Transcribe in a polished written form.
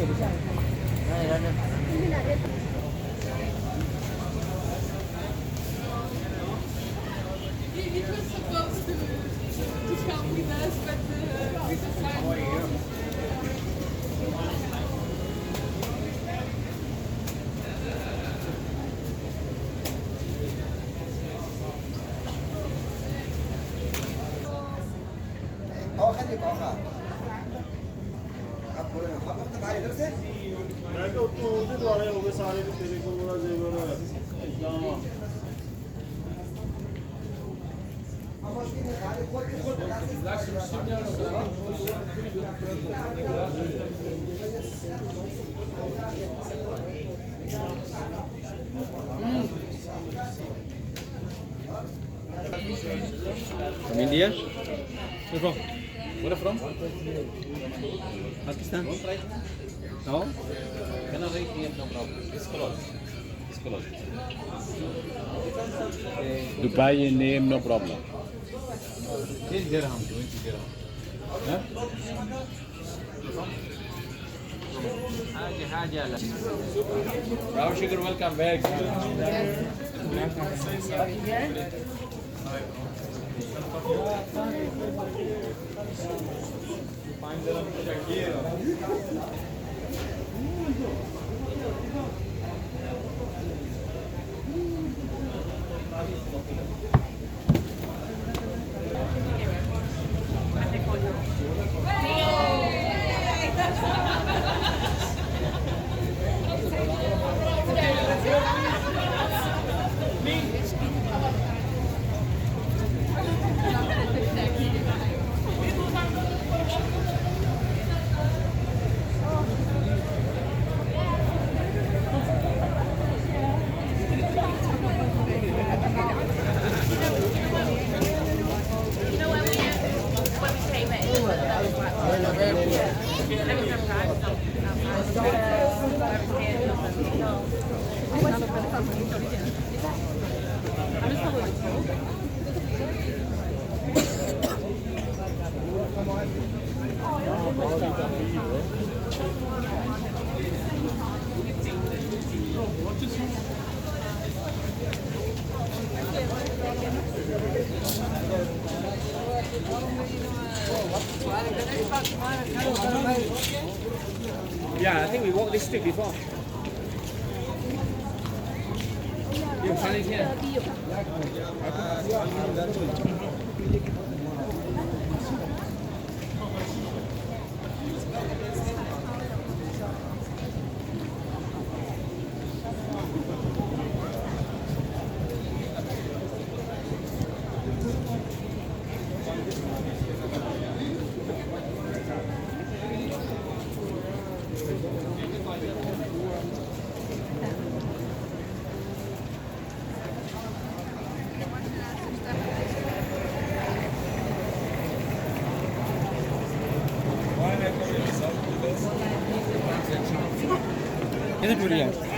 It was supposed to come with us, but we decided. خليك اخر आप भाई इधर से मैं तो उनके द्वारा हो गए सारे तेरे को बड़ा जेवर इतना From India? Where from? Where from? Pakistan? No? Can I write here? No problem. It's closed. It's closed. Dubai name no problem. It's dirham. 20 dirham. Huh? حاجة لا. Brown sugar, welcome back. Yeah, I think we walked this street before. You find it here? Is it really?